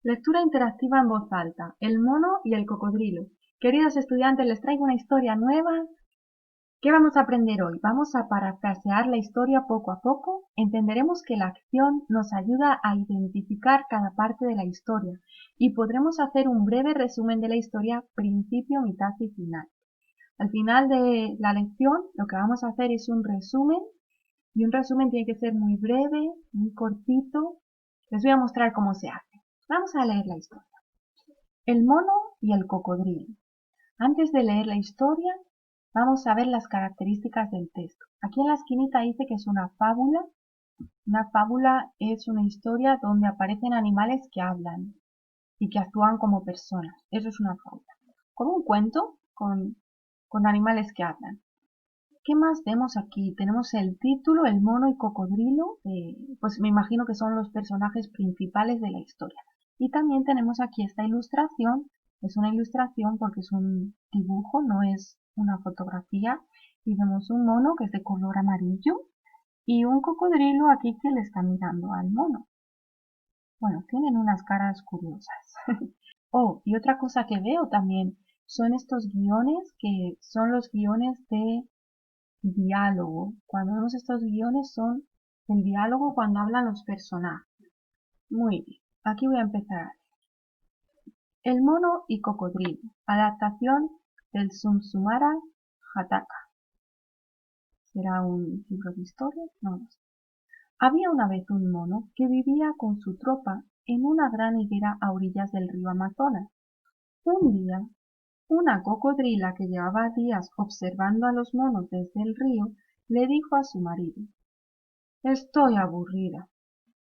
Lectura interactiva en voz alta. El mono y el cocodrilo. Queridos estudiantes, les traigo una historia nueva. ¿Qué vamos a aprender hoy? Vamos a parafrasear la historia poco a poco. Entenderemos que la acción nos ayuda a identificar cada parte de la historia y podremos hacer un breve resumen de la historia, principio, mitad y final. Al final de la lección, lo que vamos a hacer es un resumen, y un resumen tiene que ser muy breve, muy cortito. Les voy a mostrar cómo se hace. Vamos a leer la historia. El mono y el cocodrilo. Antes de leer la historia, vamos a ver las características del texto. Aquí en la esquinita dice que es una fábula. Una fábula es una historia donde aparecen animales que hablan y que actúan como personas. Eso es una fábula. Como un cuento con animales que hablan. ¿Qué más vemos aquí? Tenemos el título, el mono y cocodrilo, pues me imagino que son los personajes principales de la historia. Y también tenemos aquí esta ilustración, es una ilustración porque es un dibujo, no es una fotografía. Y vemos un mono que es de color amarillo y un cocodrilo aquí que le está mirando al mono. Bueno, tienen unas caras curiosas. Oh, y otra cosa que veo también son estos guiones que son los guiones de diálogo. Cuando vemos estos guiones son el diálogo cuando hablan los personajes. Muy bien, aquí voy a empezar. El mono y cocodrilo. Adaptación del Sumsumara Hataka. ¿Será un libro de historia? No lo sé. Había una vez un mono que vivía con su tropa en una gran higuera a orillas del río Amazonas. Un día, una cocodrila que llevaba días observando a los monos desde el río le dijo a su marido: «Estoy aburrida.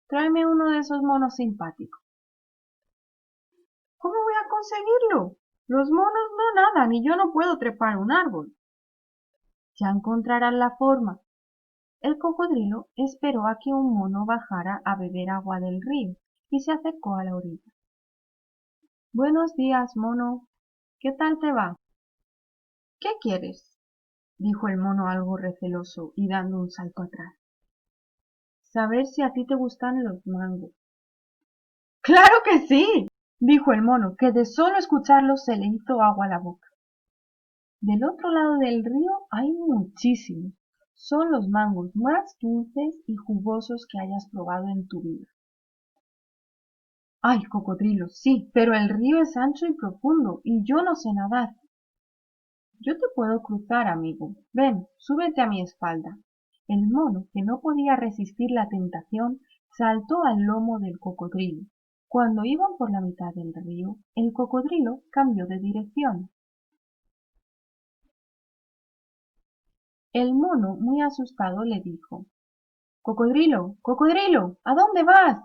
Tráeme uno de esos monos simpáticos». «¿Cómo voy a conseguirlo? Los monos no nadan y yo no puedo trepar un árbol». «Ya encontrarás la forma». El cocodrilo esperó a que un mono bajara a beber agua del río y se acercó a la orilla. «Buenos días, mono. ¿Qué tal te va?» «¿Qué quieres?», dijo el mono algo receloso y dando un salto atrás. «Saber si a ti te gustan los mangos». «¡Claro que sí!», dijo el mono, que de solo escucharlo se le hizo agua a la boca. «Del otro lado del río hay muchísimos. Son los mangos más dulces y jugosos que hayas probado en tu vida». «Ay, cocodrilo, sí, pero el río es ancho y profundo y yo no sé nadar». «Yo te puedo cruzar, amigo. Ven, súbete a mi espalda». El mono, que no podía resistir la tentación, saltó al lomo del cocodrilo. Cuando iban por la mitad del río, el cocodrilo cambió de dirección. El mono, muy asustado, le dijo: «Cocodrilo, cocodrilo, ¿a dónde vas?».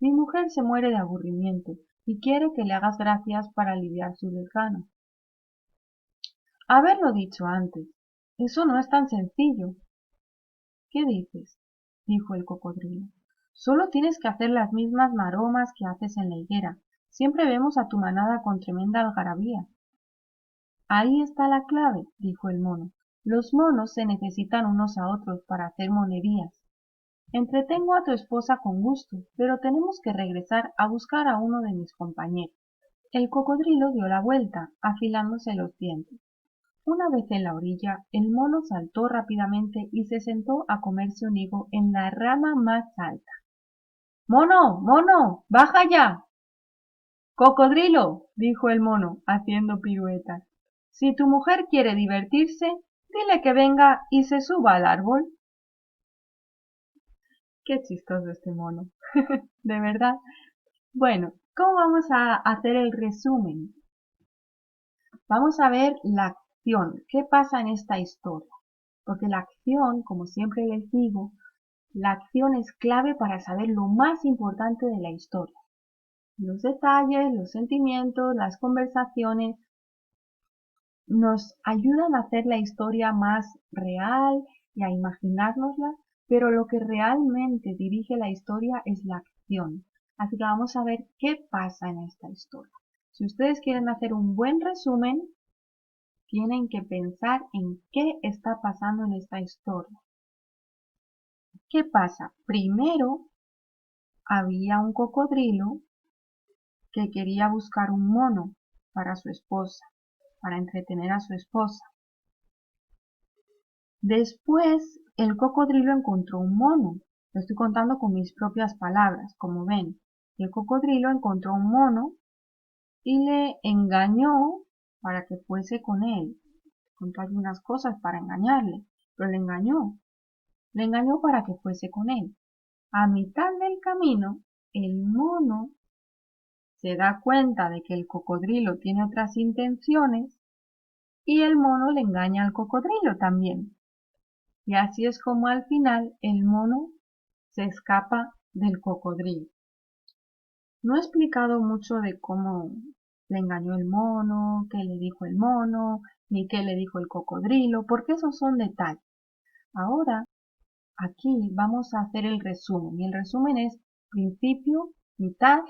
«Mi mujer se muere de aburrimiento y quiere que le hagas gracias para aliviar su desgano». «Haberlo dicho antes. Eso no es tan sencillo». «¿Qué dices?», dijo el cocodrilo. «Solo tienes que hacer las mismas maromas que haces en la higuera. Siempre vemos a tu manada con tremenda algarabía». «Ahí está la clave», dijo el mono. «Los monos se necesitan unos a otros para hacer monerías. Entretengo a tu esposa con gusto, pero tenemos que regresar a buscar a uno de mis compañeros». El cocodrilo dio la vuelta, afilándose los dientes. Una vez en la orilla, el mono saltó rápidamente y se sentó a comerse un higo en la rama más alta. «¡Mono, mono, baja ya!». «Cocodrilo», dijo el mono, haciendo piruetas, «si tu mujer quiere divertirse, dile que venga y se suba al árbol». Qué chistoso este mono, de verdad. Bueno, ¿cómo vamos a hacer el resumen? Vamos a ver la acción, qué pasa en esta historia. Porque la acción, como siempre les digo, la acción es clave para saber lo más importante de la historia. Los detalles, los sentimientos, las conversaciones nos ayudan a hacer la historia más real y a imaginárnosla, pero lo que realmente dirige la historia es la acción. Así que vamos a ver qué pasa en esta historia. Si ustedes quieren hacer un buen resumen, tienen que pensar en qué está pasando en esta historia. ¿Qué pasa? Primero había un cocodrilo que quería buscar un mono para su esposa, para entretener a su esposa. Después, el cocodrilo encontró un mono. Lo estoy contando con mis propias palabras, como ven. El cocodrilo encontró un mono y le engañó para que fuese con él. Contó algunas cosas para engañarle, pero le engañó. Le engañó para que fuese con él. A mitad del camino, el mono se da cuenta de que el cocodrilo tiene otras intenciones y el mono le engaña al cocodrilo también. Y así es como al final el mono se escapa del cocodrilo. No he explicado mucho de cómo le engañó el mono, qué le dijo el mono, ni qué le dijo el cocodrilo, porque esos son detalles. Ahora, aquí vamos a hacer el resumen, y el resumen es principio, mitad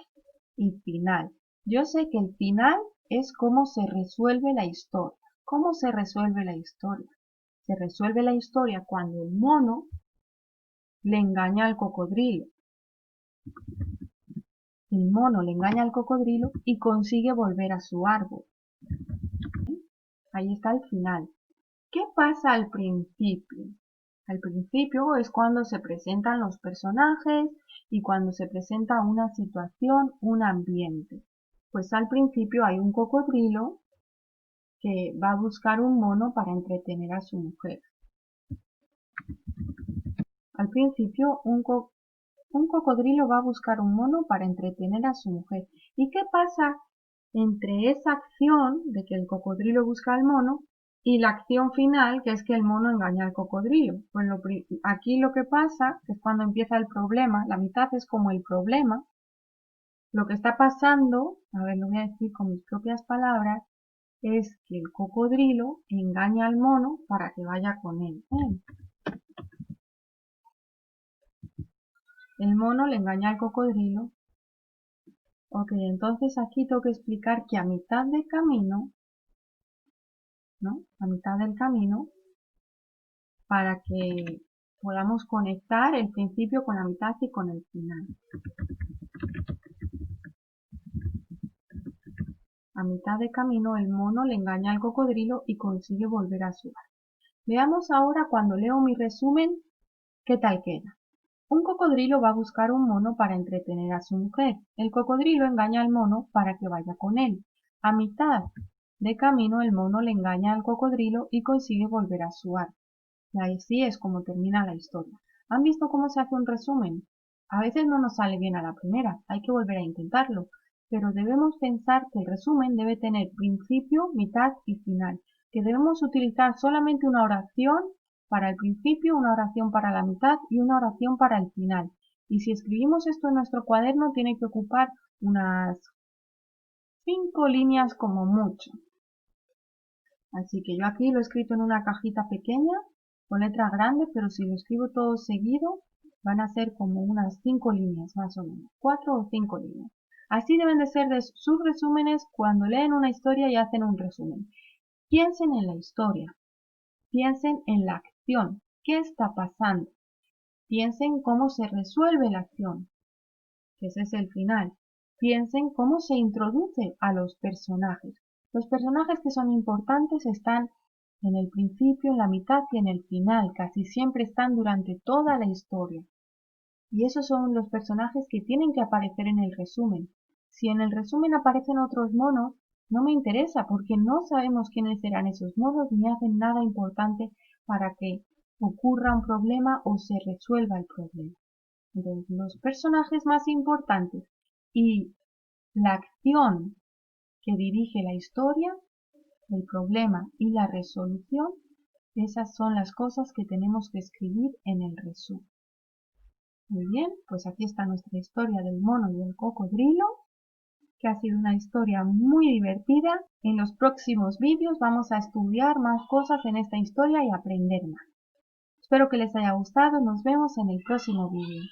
y final. Yo sé que el final es cómo se resuelve la historia. ¿Cómo se resuelve la historia? Se resuelve la historia cuando el mono le engaña al cocodrilo. El mono le engaña al cocodrilo y consigue volver a su árbol. Ahí está el final. ¿Qué pasa al principio? Al principio es cuando se presentan los personajes y cuando se presenta una situación, un ambiente. Pues al principio hay un cocodrilo que va a buscar un mono para entretener a su mujer. Al principio un cocodrilo va a buscar un mono para entretener a su mujer. ¿Y qué pasa entre esa acción de que el cocodrilo busca al mono y la acción final, que es que el mono engaña al cocodrilo? Pues aquí lo que pasa es cuando empieza el problema, la mitad es como el problema. Lo que está pasando, a ver, lo voy a decir con mis propias palabras, es que el cocodrilo engaña al mono para que vaya con él. El mono le engaña al cocodrilo. Ok, entonces aquí tengo que explicar que a mitad de camino, ¿no? A mitad del camino, para que podamos conectar el principio con la mitad y con el final. A mitad de camino el mono le engaña al cocodrilo y consigue volver a su árbol. Veamos ahora cuando leo mi resumen qué tal queda. Un cocodrilo va a buscar un mono para entretener a su mujer. El cocodrilo engaña al mono para que vaya con él. A mitad de camino el mono le engaña al cocodrilo y consigue volver a su árbol. Y así es como termina la historia. ¿Han visto cómo se hace un resumen? A veces no nos sale bien a la primera, hay que volver a intentarlo, pero debemos pensar que el resumen debe tener principio, mitad y final, que debemos utilizar solamente una oración para el principio, una oración para la mitad y una oración para el final. Y si escribimos esto en nuestro cuaderno, tiene que ocupar unas 5 líneas como mucho. Así que yo aquí lo he escrito en una cajita pequeña, con letra grande, pero si lo escribo todo seguido, van a ser como unas 5 líneas más o menos, 4 o 5 líneas. Así deben de ser de sus resúmenes cuando leen una historia y hacen un resumen. Piensen en la historia, piensen en la acción, qué está pasando, piensen cómo se resuelve la acción, que ese es el final. Piensen cómo se introduce a los personajes. Los personajes que son importantes están en el principio, en la mitad y en el final. Casi siempre están durante toda la historia. Y esos son los personajes que tienen que aparecer en el resumen. Si en el resumen aparecen otros monos, no me interesa porque no sabemos quiénes serán esos monos ni hacen nada importante para que ocurra un problema o se resuelva el problema. Entonces, los personajes más importantes y la acción que dirige la historia, el problema y la resolución, esas son las cosas que tenemos que escribir en el resumen. Muy bien, pues aquí está nuestra historia del mono y el cocodrilo, que ha sido una historia muy divertida. En los próximos vídeos vamos a estudiar más cosas en esta historia y aprender más. Espero que les haya gustado. Nos vemos en el próximo vídeo.